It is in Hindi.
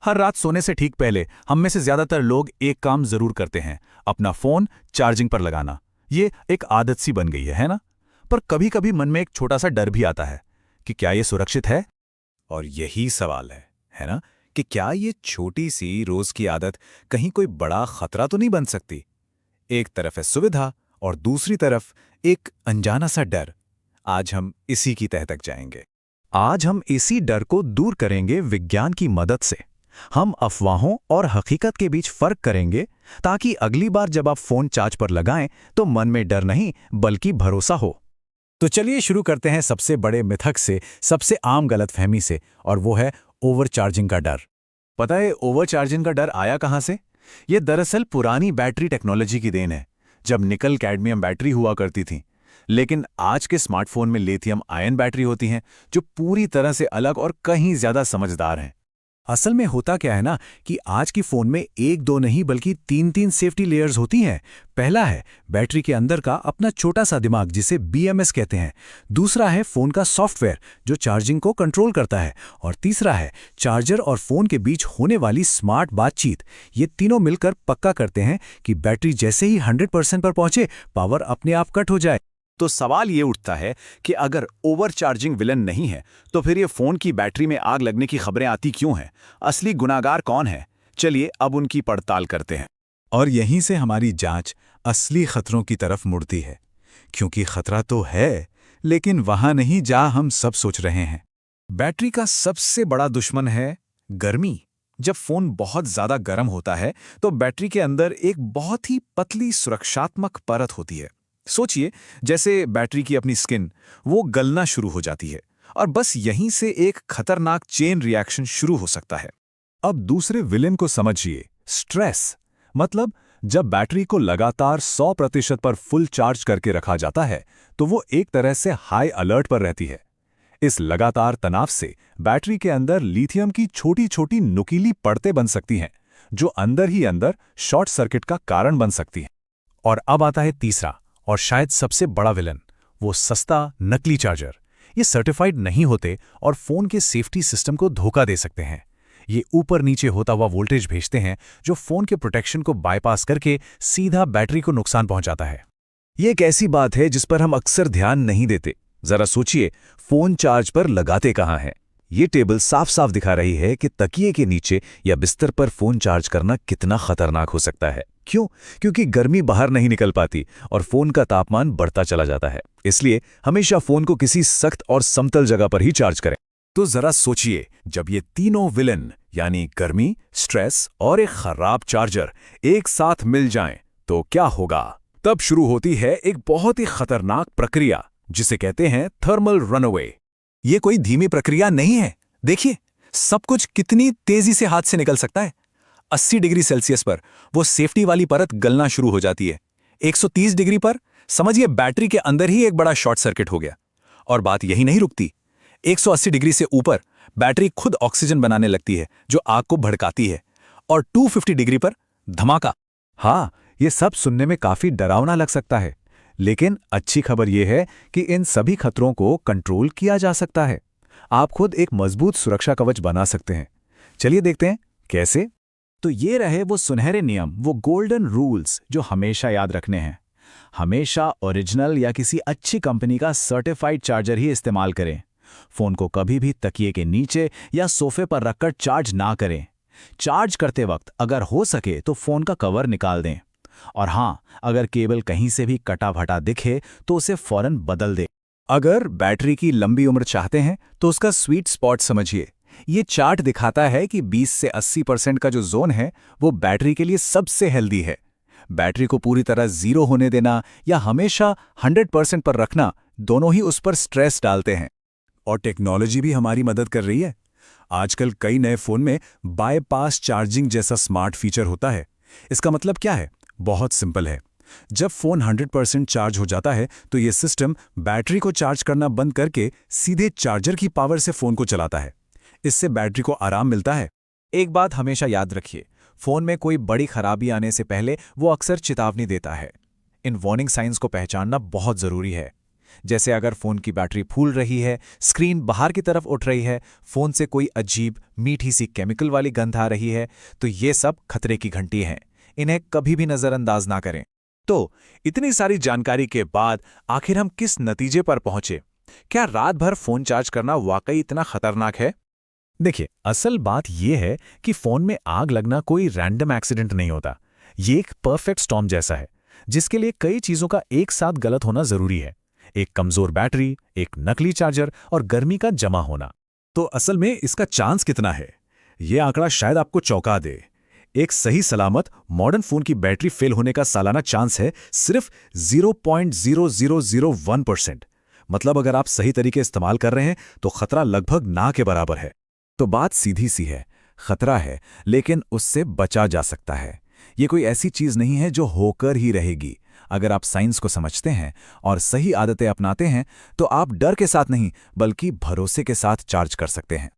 हर रात सोने से ठीक पहले हम में से ज्यादातर लोग एक काम जरूर करते हैं, अपना फोन चार्जिंग पर लगाना। ये एक आदत सी बन गई है ना? पर कभी कभी मन में एक छोटा सा डर भी आता है कि क्या ये सुरक्षित है? और यही सवाल है ना, कि क्या ये छोटी सी रोज की आदत कहीं कोई बड़ा खतरा तो नहीं बन सकती? एक तरफ है सुविधा और दूसरी तरफ एक अनजाना सा डर। आज हम इसी की तह तक जाएंगे। आज हम इसी डर को दूर करेंगे विज्ञान की मदद से। हम अफवाहों और हकीकत के बीच फर्क करेंगे ताकि अगली बार जब आप फोन चार्ज पर लगाएं तो मन में डर नहीं बल्कि भरोसा हो। तो चलिए शुरू करते हैं सबसे बड़े मिथक से, सबसे आम गलतफहमी से, और वो है ओवरचार्जिंग का डर। पता है ओवरचार्जिंग का डर आया कहाँ से? ये दरअसल पुरानी बैटरी टेक्नोलॉजी की देन है, जब निकल कैडमियम बैटरी हुआ करती थी। लेकिन आज के स्मार्टफोन में लिथियम आयन बैटरी होती हैं, जो पूरी तरह से अलग और कहीं ज्यादा समझदार हैं। असल में होता क्या है ना, कि आज की फोन में एक दो नहीं बल्कि तीन तीन सेफ्टी लेयर्स होती हैं। पहला है बैटरी के अंदर का अपना छोटा सा दिमाग, जिसे BMS कहते हैं। दूसरा है फोन का सॉफ्टवेयर, जो चार्जिंग को कंट्रोल करता है। और तीसरा है चार्जर और फोन के बीच होने वाली स्मार्ट बातचीत। ये तीनों मिलकर पक्का करते हैं कि बैटरी जैसे ही 100% पर पहुंचे, पावर अपने आप कट हो जाए। तो सवाल ये उठता है कि अगर ओवरचार्जिंग विलन नहीं है, तो फिर ये फोन की बैटरी में आग लगने की खबरें आती क्यों हैं? असली गुनाहगार कौन है? चलिए अब उनकी पड़ताल करते हैं। और यहीं से हमारी जांच असली खतरों की तरफ मुड़ती है, क्योंकि खतरा तो है, लेकिन वहां नहीं जहां हम सब सोच रहे हैं। बैटरी का सबसे बड़ा दुश्मन है गर्मी। जब फोन बहुत ज्यादा गर्म होता है तो बैटरी के अंदर एक बहुत ही पतली सुरक्षात्मक परत होती है। सोचिए, जैसे बैटरी की अपनी स्किन, वो गलना शुरू हो जाती है, और बस यहीं से एक खतरनाक चेन रिएक्शन शुरू हो सकता है। अब दूसरे विलेन को समझिए, स्ट्रेस। मतलब जब बैटरी को लगातार 100% पर फुल चार्ज करके रखा जाता है तो वो एक तरह से हाई अलर्ट पर रहती है। इस लगातार तनाव से बैटरी के अंदर लिथियम की छोटी छोटी नुकीली परतें बन सकती हैं, जो अंदर ही अंदर शॉर्ट सर्किट का कारण बन सकती हैं। और अब आता है तीसरा और शायद सबसे बड़ा विलन, वो सस्ता नकली चार्जर। ये सर्टिफाइड नहीं होते और फोन के सेफ्टी सिस्टम को धोखा दे सकते हैं। ये ऊपर नीचे होता हुआ वोल्टेज भेजते हैं, जो फोन के प्रोटेक्शन को बाईपास करके सीधा बैटरी को नुकसान पहुंचाता है। ये एक ऐसी बात है जिस पर हम अक्सर ध्यान नहीं देते। जरा सोचिए, फोन चार्ज पर लगाते कहाँ हैं? ये टेबल साफ साफ दिखा रही है कि तकिए के नीचे या बिस्तर पर फोन चार्ज करना कितना खतरनाक हो सकता है। क्यों? क्योंकि गर्मी बाहर नहीं निकल पाती और फोन का तापमान बढ़ता चला जाता है। इसलिए हमेशा फोन को किसी सख्त और समतल जगह पर ही चार्ज करें। तो जरा सोचिए, जब ये तीनों विलन यानी गर्मी, स्ट्रेस और एक खराब चार्जर एक साथ मिल जाएं, तो क्या होगा? तब शुरू होती है एक बहुत ही खतरनाक प्रक्रिया, जिसे कहते हैं थर्मल रनअवे। ये कोई धीमी प्रक्रिया नहीं है। देखिए, सब कुछ कितनी तेजी से हाथ से निकल सकता है। 80 डिग्री सेल्सियस पर वो सेफ्टी वाली परत गलना शुरू हो जाती है। 130 डिग्री पर समझिए बैटरी के अंदर ही एक बड़ा शॉर्ट सर्किट हो गया। और बात यही नहीं रुकती। 180 डिग्री से ऊपर बैटरी खुद ऑक्सीजन बनाने लगती है, जो आग को भड़काती है। और 250 डिग्री पर धमाका। हाँ, ये सब सुनने में काफी डरावना लग सकता है, लेकिन अच्छी खबर यह है कि इन सभी खतरों को कंट्रोल किया जा सकता है। आप खुद एक मजबूत सुरक्षा कवच बना सकते हैं। चलिए देखते हैं कैसे। तो ये रहे वो सुनहरे नियम, वो गोल्डन रूल्स जो हमेशा याद रखने हैं। हमेशा ओरिजिनल या किसी अच्छी कंपनी का सर्टिफाइड चार्जर ही इस्तेमाल करें। फोन को कभी भी तकिए के नीचे या सोफे पर रखकर चार्ज ना करें। चार्ज करते वक्त अगर हो सके तो फोन का कवर निकाल दें। और हाँ, अगर केबल कहीं से भी कटा भटा दिखे तो उसे फौरन बदल दें। अगर बैटरी की लंबी उम्र चाहते हैं तो उसका स्वीट स्पॉट समझिए। ये चार्ट दिखाता है कि 20 से 80% का जो जोन है वो बैटरी के लिए सबसे हेल्दी है। बैटरी को पूरी तरह जीरो होने देना या हमेशा 100% पर रखना, दोनों ही उस पर स्ट्रेस डालते हैं। और टेक्नोलॉजी भी हमारी मदद कर रही है। आजकल कई नए फोन में बाईपास चार्जिंग जैसा स्मार्ट फीचर होता है। इसका मतलब क्या है? बहुत सिंपल है। जब फोन 100% चार्ज हो जाता है तो यह सिस्टम बैटरी को चार्ज करना बंद करके सीधे चार्जर की पावर से फोन को चलाता है। इससे बैटरी को आराम मिलता है। एक बात हमेशा याद रखिए, फोन में कोई बड़ी खराबी आने से पहले वो अक्सर चेतावनी देता है। इन वार्निंग साइंस को पहचानना बहुत जरूरी है। जैसे अगर फ़ोन की बैटरी फूल रही है, स्क्रीन बाहर की तरफ उठ रही है, फ़ोन से कोई अजीब मीठी सी केमिकल वाली गंध आ रही है, तो ये सब खतरे की घंटी हैं। इन्हें कभी भी नज़रअंदाज ना करें। तो इतनी सारी जानकारी के बाद आखिर हम किस नतीजे पर पहुंचे? क्या रात भर फ़ोन चार्ज करना वाकई इतना खतरनाक है? देखिए, असल बात यह है कि फोन में आग लगना कोई रैंडम एक्सीडेंट नहीं होता। ये एक परफेक्ट स्टॉर्म जैसा है, जिसके लिए कई चीजों का एक साथ गलत होना जरूरी है। एक कमजोर बैटरी, एक नकली चार्जर और गर्मी का जमा होना। तो असल में इसका चांस कितना है? ये आंकड़ा शायद आपको चौंका दे। एक सही सलामत मॉडर्न फोन की बैटरी फेल होने का सालाना चांस है सिर्फ 0.0001%। मतलब अगर आप सही तरीके इस्तेमाल कर रहे हैं तो खतरा लगभग ना के बराबर है। तो बात सीधी सी है, खतरा है, लेकिन उससे बचा जा सकता है। ये कोई ऐसी चीज नहीं है जो होकर ही रहेगी। अगर आप साइंस को समझते हैं और सही आदतें अपनाते हैं, तो आप डर के साथ नहीं, बल्कि भरोसे के साथ चार्ज कर सकते हैं।